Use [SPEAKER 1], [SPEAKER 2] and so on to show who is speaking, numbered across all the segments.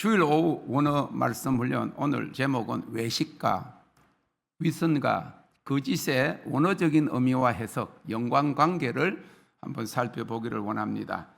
[SPEAKER 1] 주일 오후 원어 말씀 훈련, 오늘 제목은 외식과 위선과 거짓의 원어적인 의미와 해석, 연관관계를 한번 살펴보기를 원합니다.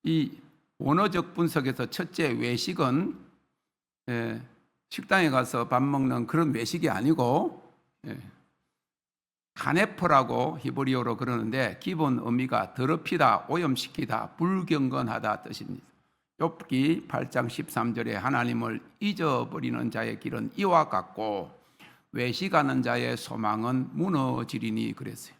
[SPEAKER 1] 이 원어적 분석에서 첫째, 외식은 식당에 가서 밥 먹는 그런 외식이 아니고 카네퍼라고 히브리어로 그러는데 기본 의미가 더럽히다, 오염시키다, 불경건하다 뜻입니다. 욥기 8장 13절에 하나님을 잊어버리는 자의 길은 이와 같고 외식하는 자의 소망은 무너지리니 그랬어요.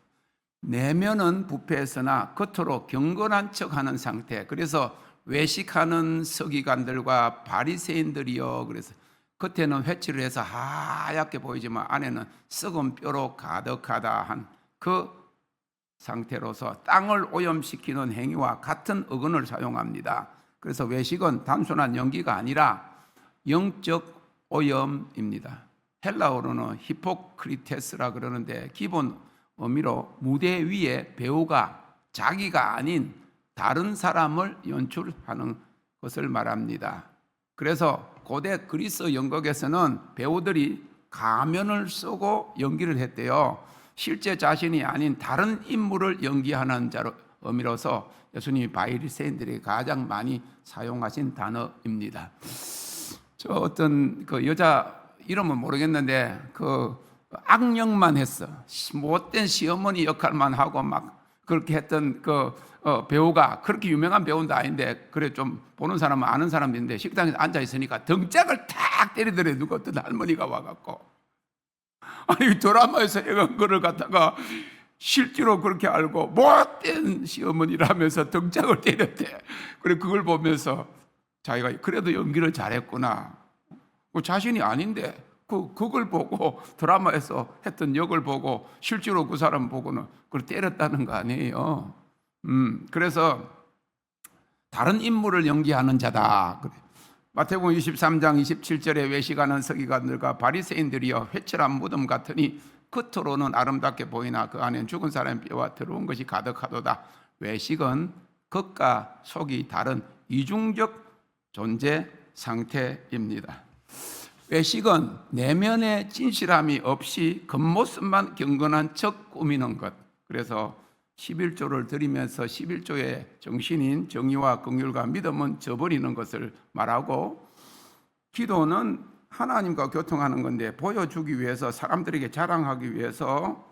[SPEAKER 1] 내면은 부패했으나 겉으로 경건한 척하는 상태. 그래서 외식하는 서기관들과 바리새인들이요, 그래서 겉에는 회칠을 해서 하얗게 보이지만 안에는 썩은 뼈로 가득하다 한 그 상태로서 땅을 오염시키는 행위와 같은 어근을 사용합니다. 그래서 외식은 단순한 연기가 아니라 영적 오염입니다. 헬라어로는 히포크리테스라 그러는데 기본 의미로 무대 위에 배우가 자기가 아닌 다른 사람을 연출하는 것을 말합니다. 그래서 고대 그리스 연극에서는 배우들이 가면을 쓰고 연기를 했대요. 실제 자신이 아닌 다른 인물을 연기하는 자로 의미로서 예수님이 바리새인들이 가장 많이 사용하신 단어입니다. 저 어떤 그 여자 이름은 모르겠는데 그 악역만 했어. 못된 시어머니 역할만 하고 막 그렇게 했던 그 배우가 그렇게 유명한 배우도 아닌데 그래 좀 보는 사람은 아는 사람인데 식당에 앉아 있으니까 등짝을 탁 때리더래. 누가 어떤 할머니가 와갖고 아니 드라마에서 해간 거를 갖다가 실제로 그렇게 알고 못된 시어머니라면서 등짝을 때렸대. 그래 그걸 보면서 자기가 그래도 연기를 잘했구나. 자신이 아닌데 그걸 보고 드라마에서 했던 역을 보고 실제로 그 사람 보고는 그걸 때렸다는 거 아니에요. 그래서 다른 인물을 연기하는 자다. 마태복음 23장 27절에 외식하는 서기관들과 바리새인들이여 회칠한 무덤 같으니 겉으로는 아름답게 보이나 그 안엔 죽은 사람의 뼈와 더러운 것이 가득하도다. 외식은 겉과 속이 다른 이중적 존재 상태입니다. 외식은 내면의 진실함이 없이 겉모습만 경건한 척 꾸미는 것. 그래서 11조를 드리면서 11조의 정신인 정의와 긍휼과 믿음은 저버리는 것을 말하고, 기도는 하나님과 교통하는 건데 보여주기 위해서, 사람들에게 자랑하기 위해서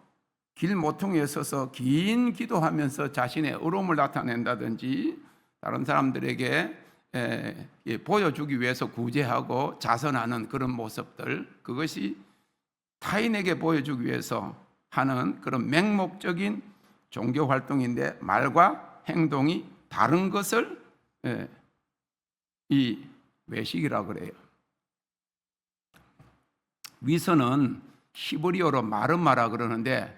[SPEAKER 1] 길 모퉁이에 서서 긴 기도하면서 자신의 어려움을 나타낸다든지 다른 사람들에게 보여주기 위해서 구제하고 자선하는 그런 모습들, 그것이 타인에게 보여주기 위해서 하는 그런 맹목적인 종교 활동인데 말과 행동이 다른 것을 이 외식이라고 그래요. 위선은 히브리어로 마르마라 그러는데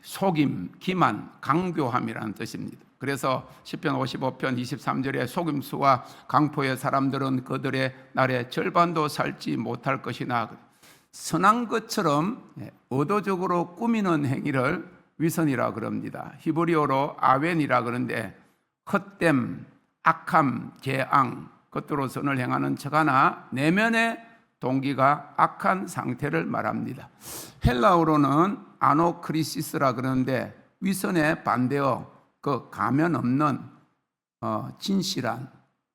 [SPEAKER 1] 속임, 기만, 강교함이라는 뜻입니다. 그래서 시편 55편 23절에 속임수와 강포의 사람들은 그들의 날에 절반도 살지 못할 것이나, 선한 것처럼 의도적으로 꾸미는 행위를 위선이라 그럽니다. 히브리어로 아웬이라 그러는데 헛됨, 악함, 재앙, 겉으로 선을 행하는 척하나 내면의 동기가 악한 상태를 말합니다. 헬라어로는 아노크리시스라 그러는데 위선의 반대어 그 가면 없는 진실한,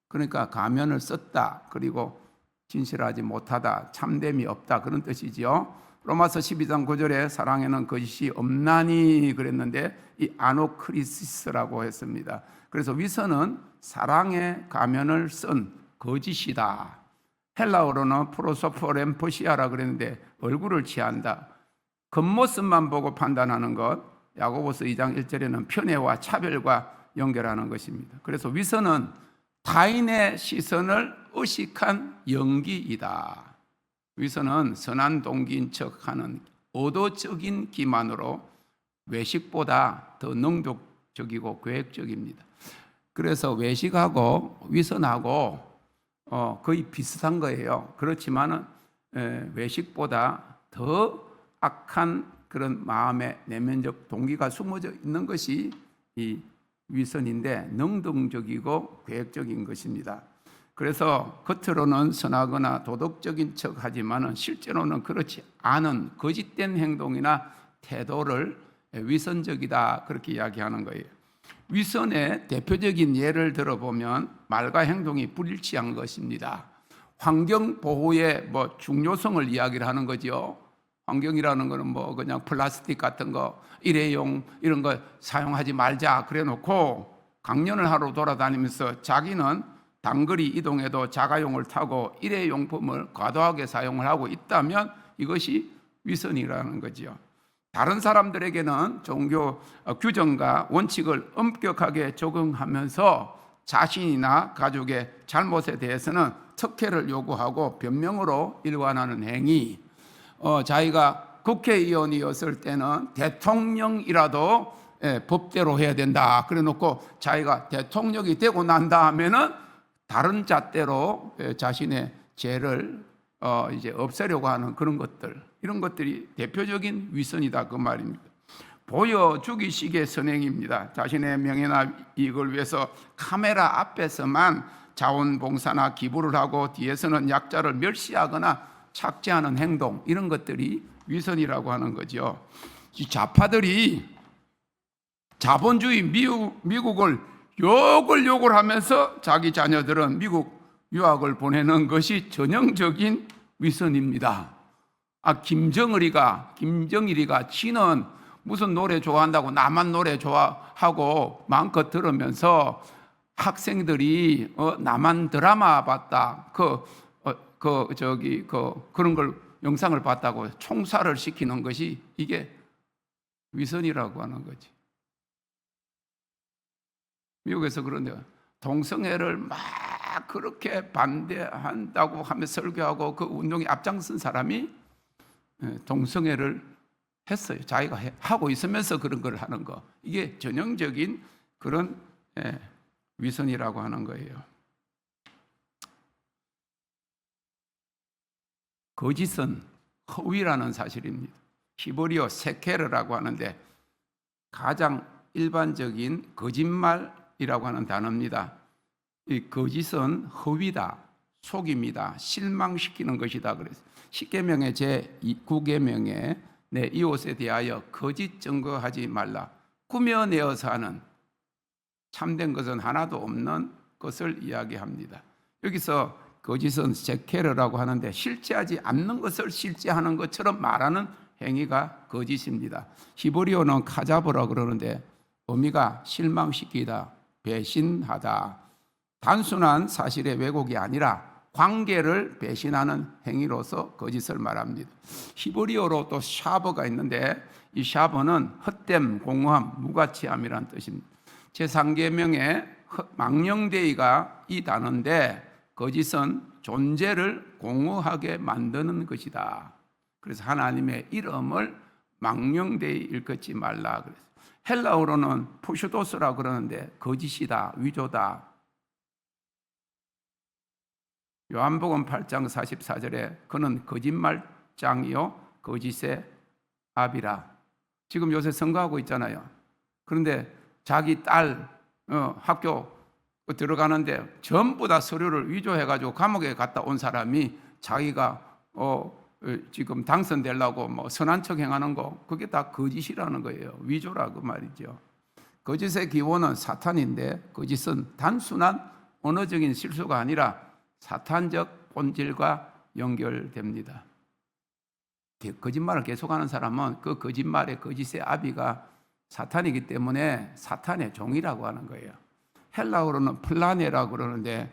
[SPEAKER 1] 그러니까 가면을 썼다, 그리고 진실하지 못하다, 참됨이 없다, 그런 뜻이지요. 로마서 12장 9절에 사랑에는 거짓이 없나니 그랬는데 이 아노크리시스라고 했습니다. 그래서 위선은 사랑의 가면을 쓴 거짓이다. 헬라어로는 프로소포렘포시아라 그랬는데 얼굴을 취한다, 겉모습만 보고 판단하는 것. 야고보서 2장 1절에는 편애와 차별과 연결하는 것입니다. 그래서 위선은 타인의 시선을 의식한 연기이다. 위선은 선한 동기인 척하는 의도적인 기만으로 외식보다 더 능동적이고 계획적입니다. 그래서 외식하고 위선하고 거의 비슷한 거예요. 그렇지만은 외식보다 더 악한 그런 마음의 내면적 동기가 숨어져 있는 것이 이 위선인데 능동적이고 계획적인 것입니다. 그래서 겉으로는 선하거나 도덕적인 척하지만은 실제로는 그렇지 않은 거짓된 행동이나 태도를 위선적이다 그렇게 이야기하는 거예요. 위선의 대표적인 예를 들어보면 말과 행동이 불일치한 것입니다. 환경 보호의 중요성을 이야기를 하는 거죠. 환경이라는 거는 그냥 플라스틱 같은 거, 일회용 이런 거 사용하지 말자 그래 놓고 강연을 하러 돌아다니면서 자기는 단거리 이동에도 자가용을 타고 일회용품을 과도하게 사용을 하고 있다면 이것이 위선이라는 거죠. 다른 사람들에게는 종교 규정과 원칙을 엄격하게 적용하면서 자신이나 가족의 잘못에 대해서는 특혜를 요구하고 변명으로 일관하는 행위. 자기가 국회의원이었을 때는 대통령이라도 법대로 해야 된다 그래 놓고 자기가 대통령이 되고 난 다음에는 다른 잣대로 자신의 죄를 이제 없애려고 하는 그런 것들, 이런 것들이 대표적인 위선이다 그 말입니다. 보여주기식의 선행입니다. 자신의 명예나 이익을 위해서 카메라 앞에서만 자원봉사나 기부를 하고 뒤에서는 약자를 멸시하거나 착취하는 행동, 이런 것들이 위선이라고 하는 거죠. 이 좌파들이 자본주의 미국을 욕을 하면서 자기 자녀들은 미국 유학을 보내는 것이 전형적인 위선입니다. 김정일이가 지는 무슨 노래 좋아한다고 나만 노래 좋아하고 마음껏 들으면서 학생들이 나만 드라마 봤다 그런 걸 영상을 봤다고 총살을 시키는 것이 이게 위선이라고 하는 거지. 미국에서 그런데 동성애를 막 그렇게 반대한다고 하며 설교하고 그 운동에 앞장선 사람이 동성애를 했어요. 자기가 하고 있으면서 그런 걸 하는 거. 이게 전형적인 그런 위선이라고 하는 거예요. 거짓은 허위라는 사실입니다. 히브리어 세케르라고 하는데 가장 일반적인 거짓말이라고 하는 단어입니다. 이 거짓은 허위다, 속임이다, 실망시키는 것이다. 그래서 십계명의 제9계명에 내 이웃에 대하여 거짓 증거하지 말라. 꾸며내어서 하는 참된 것은 하나도 없는 것을 이야기합니다. 여기서 거짓은 세케르라고 하는데 실제하지 않는 것을 실제하는 것처럼 말하는 행위가 거짓입니다. 히브리어는 카자브라 그러는데 의미가 실망시키다, 배신하다, 단순한 사실의 왜곡이 아니라 관계를 배신하는 행위로서 거짓을 말합니다. 히브리어로 또 샤버가 있는데 이 샤버는 헛됨, 공허함, 무가치함이라는 뜻입니다. 제3계명의 망령되이가 이 단어인데 거짓은 존재를 공허하게 만드는 것이다. 그래서 하나님의 이름을 망령되이 일컫지 말라 그래서 헬라어로는 푸슈도스라고 그러는데 거짓이다, 위조다. 요한복음 8장 44절에 그는 거짓말장이요 거짓의 아비라. 지금 요새 선거하고 있잖아요. 그런데 자기 딸 학교 들어가는데 전부 다 서류를 위조해가지고 감옥에 갔다 온 사람이 자기가 지금 당선되려고 선한 척 행하는 거, 그게 다 거짓이라는 거예요. 위조라고 말이죠. 거짓의 기원은 사탄인데 거짓은 단순한 언어적인 실수가 아니라 사탄적 본질과 연결됩니다. 거짓말을 계속하는 사람은 그 거짓말의 거짓의 아비가 사탄이기 때문에 사탄의 종이라고 하는 거예요. 헬라어로는 플라네라고 그러는데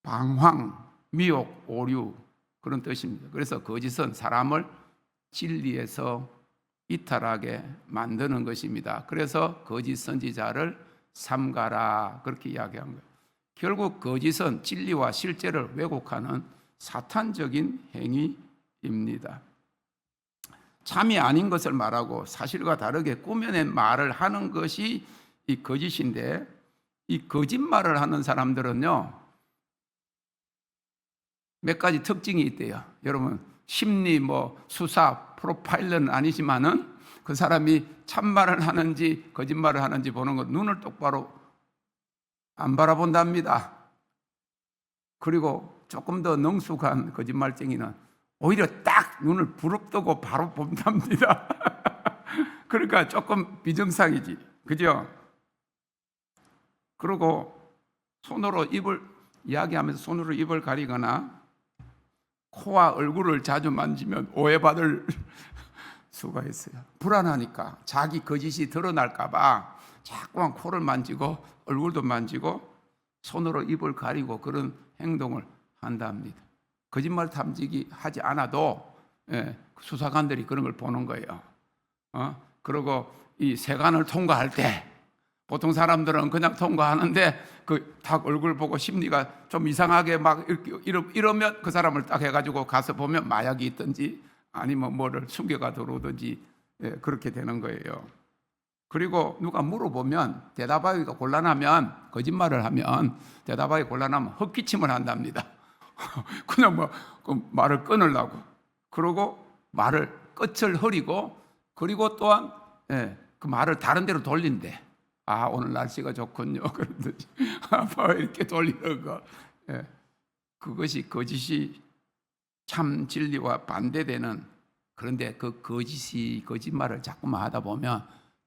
[SPEAKER 1] 방황, 미혹, 오류 그런 뜻입니다. 그래서 거짓은 사람을 진리에서 이탈하게 만드는 것입니다. 그래서 거짓 선지자를 삼가라 그렇게 이야기한 거예요. 결국 거짓은 진리와 실제를 왜곡하는 사탄적인 행위입니다. 참이 아닌 것을 말하고 사실과 다르게 꾸며낸 말을 하는 것이 이 거짓인데 이 거짓말을 하는 사람들은요 몇 가지 특징이 있대요. 여러분 심리 수사 프로파일러는 아니지만은 그 사람이 참말을 하는지 거짓말을 하는지 보는 것 눈을 똑바로 안 바라본답니다. 그리고 조금 더 능숙한 거짓말쟁이는 오히려 딱 눈을 부릅뜨고 바로 본답니다. 그러니까 조금 비정상이지, 그죠? 그리고 손으로 입을 이야기하면서 손으로 입을 가리거나 코와 얼굴을 자주 만지면 오해받을 수가 있어요. 불안하니까 자기 거짓이 드러날까 봐 자꾸만 코를 만지고 얼굴도 만지고 손으로 입을 가리고 그런 행동을 한답니다. 거짓말 탐지기 하지 않아도 수사관들이 그런 걸 보는 거예요. 그리고 이 세관을 통과할 때 보통 사람들은 그냥 통과하는데 그 딱 얼굴 보고 심리가 좀 이상하게 막 이러면 그 사람을 딱 해가지고 가서 보면 마약이 있든지 아니면 뭐를 숨겨가 들어오든지 그렇게 되는 거예요. 그리고 누가 물어보면 대답하기가 곤란하면 거짓말을 하면 대답하기 곤란하면 헛기침을 한답니다. 그냥 뭐 그 말을 끊으려고 그러고 말을 끝을 흐리고 그리고 또한 그 말을 다른 데로 돌린대. 아, 오늘 날씨가 좋군요. 그러든지 뭐 이렇게 돌리는 거. 그것이 거짓이 참 진리와 반대되는, 그런데 그 거짓말을 자꾸만 하다 보면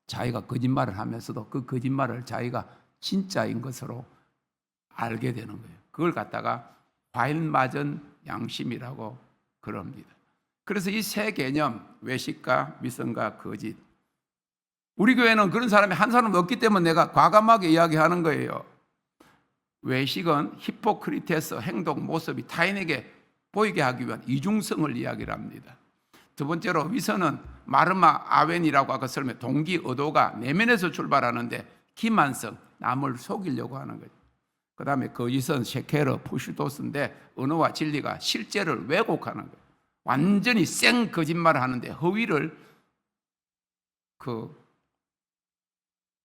[SPEAKER 1] 자기가 거짓말을 하면서도 그 거짓말을 자기가 진짜인 것으로 알게 되는 거예요. 그걸 갖다가 과일 맞은 양심이라고 그럽니다. 그래서 이 세 개념, 외식과 위선과 거짓, 우리 교회는 그런 사람이 한 사람 없기 때문에 내가 과감하게 이야기하는 거예요. 외식은 히포크리테스, 행동, 모습이 타인에게 보이게 하기 위한 이중성을 이야기를 합니다. 두 번째로 위선은 마르마 아웬이라고 아까 설명, 동기, 의도가 내면에서 출발하는데 기만성, 남을 속이려고 하는 거죠. 그 다음에 거짓은 셰케르, 푸슈도스인데 언어와 진리가 실제를 왜곡하는 거예요. 완전히 생 거짓말을 하는데 허위를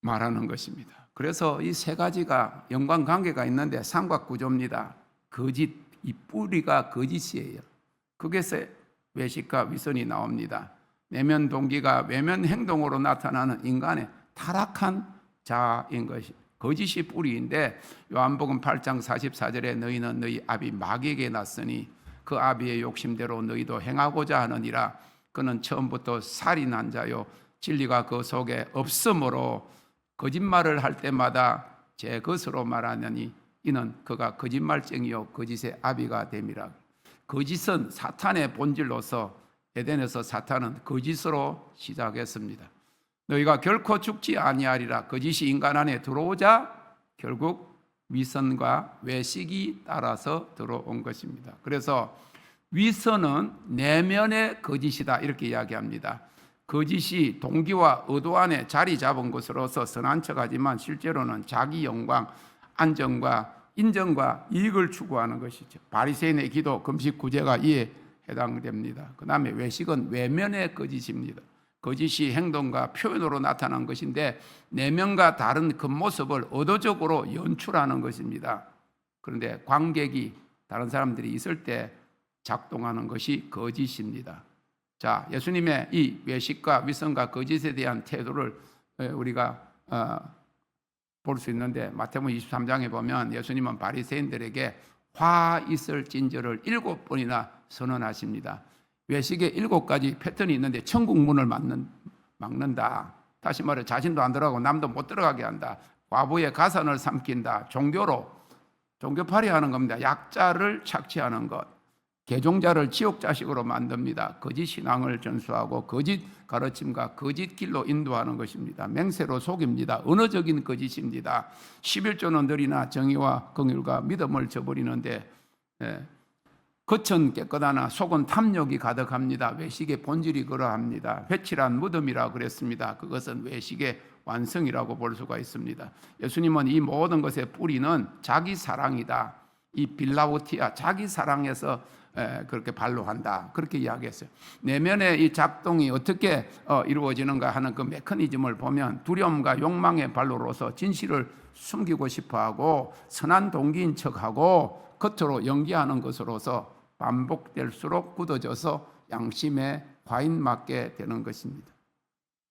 [SPEAKER 1] 말하는 것입니다. 그래서 이 세 가지가 연관관계가 있는데 삼각구조입니다. 거짓, 이 뿌리가 거짓이에요. 거기에서 외식과 위선이 나옵니다. 내면 동기가 외면 행동으로 나타나는 인간의 타락한 자아인 것이 거짓이 뿌리인데, 요한복음 8장 44절에 너희는 너희 아비 마귀에게 났으니 그 아비의 욕심대로 너희도 행하고자 하느니라. 그는 처음부터 살인한 자요 진리가 그 속에 없으므로 거짓말을 할 때마다 제 것으로 말하느니 이는 그가 거짓말쟁이요 거짓의 아비가 됨이라. 거짓은 사탄의 본질로서 에덴에서 사탄은 거짓으로 시작했습니다. 너희가 결코 죽지 아니하리라. 거짓이 인간 안에 들어오자 결국 위선과 외식이 따라서 들어온 것입니다. 그래서 위선은 내면의 거짓이다 이렇게 이야기합니다. 거짓이 동기와 의도 안에 자리 잡은 것으로서 선한 척하지만 실제로는 자기 영광, 안정과 인정과 이익을 추구하는 것이죠. 바리새인의 기도, 금식, 구제가 이에 해당됩니다. 그 다음에 외식은 외면의 거짓입니다. 거짓이 행동과 표현으로 나타난 것인데 내면과 다른 겉모습을 의도적으로 연출하는 것입니다. 그런데 관객이 다른 사람들이 있을 때 작동하는 것이 거짓입니다. 자, 예수님의 이 외식과 위선과 거짓에 대한 태도를 우리가 볼 수 있는데, 마태복음 23장에 보면 예수님은 바리새인들에게 화 있을 징조를 7번이나 선언하십니다. 외식에 7가지 패턴이 있는데 천국 문을 막는다. 다시 말해 자신도 안 들어가고 남도 못 들어가게 한다. 과부의 가산을 삼킨다. 종교팔이 하는 겁니다. 약자를 착취하는 것. 개종자를 지옥 자식으로 만듭니다. 거짓 신앙을 전수하고 거짓 가르침과 거짓 길로 인도하는 것입니다. 맹세로 속입니다. 언어적인 거짓입니다. 11조는 늘이나 정의와 긍휼과 믿음을 저버리는데 겉은 깨끗하나 속은 탐욕이 가득합니다. 외식의 본질이 그러합니다. 회칠한 무덤이라 그랬습니다. 그것은 외식의 완성이라고 볼 수가 있습니다. 예수님은 이 모든 것의 뿌리는 자기 사랑이다. 이 빌라우티아, 자기 사랑에서 그렇게 반로한다, 그렇게 이야기했어요. 내면의 이 작동이 어떻게 이루어지는가 하는 그 메커니즘을 보면 두려움과 욕망의 발로로서 진실을 숨기고 싶어하고 선한 동기인 척하고 겉으로 연기하는 것으로서 반복될수록 굳어져서 양심에 화인 맞게 되는 것입니다.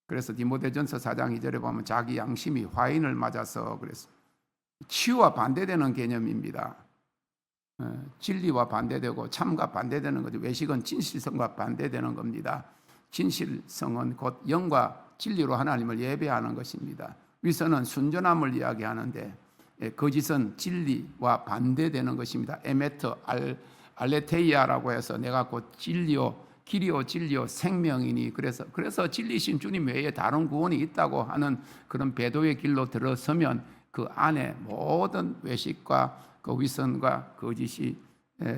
[SPEAKER 1] 그래서 디모데전서 4장 2절에 보면 자기 양심이 화인을 맞아서 그랬어요. 치유와 반대되는 개념입니다. 진리와 반대되고 참과 반대되는 거죠. 외식은 진실성과 반대되는 겁니다. 진실성은 곧 영과 진리로 하나님을 예배하는 것입니다. 위선은 순전함을 이야기하는데 거짓은 진리와 반대되는 것입니다. 에메터 알레테이아라고 해서 내가 곧 진리요 길이요 진리요 생명이니 그래서 진리신 주님 외에 다른 구원이 있다고 하는 그런 배도의 길로 들어서면 그 안에 모든 외식과 그 위선과 거짓이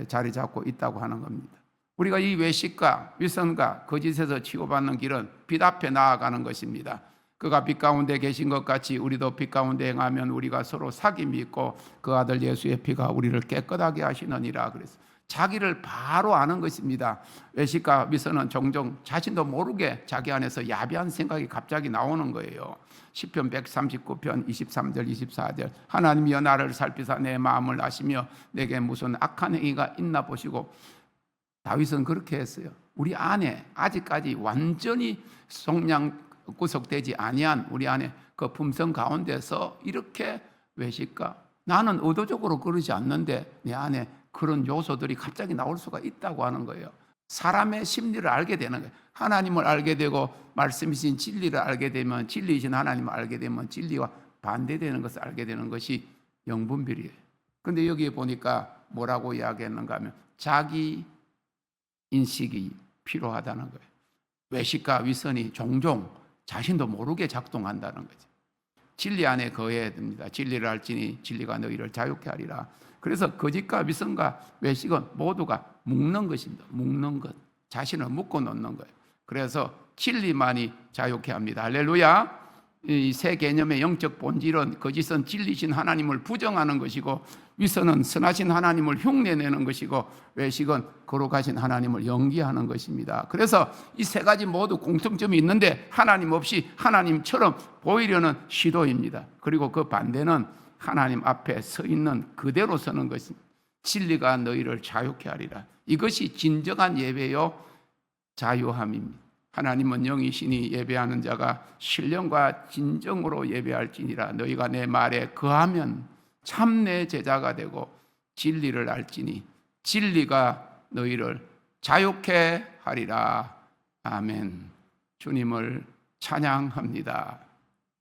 [SPEAKER 1] 자리 잡고 있다고 하는 겁니다. 우리가 이 외식과 위선과 거짓에서 치유받는 길은 빛 앞에 나아가는 것입니다. 그가 빛 가운데 계신 것 같이 우리도 빛 가운데 행하면 우리가 서로 사귐이 있고 그 아들 예수의 피가 우리를 깨끗하게 하시느니라. 그래서 자기를 바로 아는 것입니다. 외식과 위선은 종종 자신도 모르게 자기 안에서 야비한 생각이 갑자기 나오는 거예요. 시편 139편 23절 24절 하나님이여 나를 살피사 내 마음을 아시며 내게 무슨 악한 행위가 있나 보시고. 다윗은 그렇게 했어요. 우리 안에 아직까지 완전히 속량 구속되지 아니한 우리 안에 그 품성 가운데서 이렇게 외식과 나는 의도적으로 그러지 않는데 내 안에 그런 요소들이 갑자기 나올 수가 있다고 하는 거예요. 사람의 심리를 알게 되는 거예요. 하나님을 알게 되고 말씀이신 진리를 알게 되면 진리이신 하나님을 알게 되면 진리와 반대되는 것을 알게 되는 것이 영분별이에요. 그런데 여기에 보니까 뭐라고 이야기했는가 하면 자기 인식이 필요하다는 거예요. 외식과 위선이 종종 자신도 모르게 작동한다는 거죠. 진리 안에 거해야 됩니다. 진리를 알지니 진리가 너희를 자유케 하리라. 그래서 거짓과 위선과 외식은 모두가 묶는 것입니다. 묶는 것. 자신을 묶어 놓는 거예요. 그래서 진리만이 자유케 합니다. 할렐루야. 이 세 개념의 영적 본질은 거짓은 진리신 하나님을 부정하는 것이고 위선은 선하신 하나님을 흉내내는 것이고 외식은 거룩하신 하나님을 연기하는 것입니다. 그래서 이 세 가지 모두 공통점이 있는데 하나님 없이 하나님처럼 보이려는 시도입니다. 그리고 그 반대는 하나님 앞에 서 있는 그대로 서는 것입니다. 진리가 너희를 자유케 하리라. 이것이 진정한 예배요 자유함입니다. 하나님은 영이시니 예배하는 자가 신령과 진정으로 예배할지니라. 너희가 내 말에 거하면 참 내 제자가 되고 진리를 알지니 진리가 너희를 자유케 하리라. 아멘. 주님을 찬양합니다.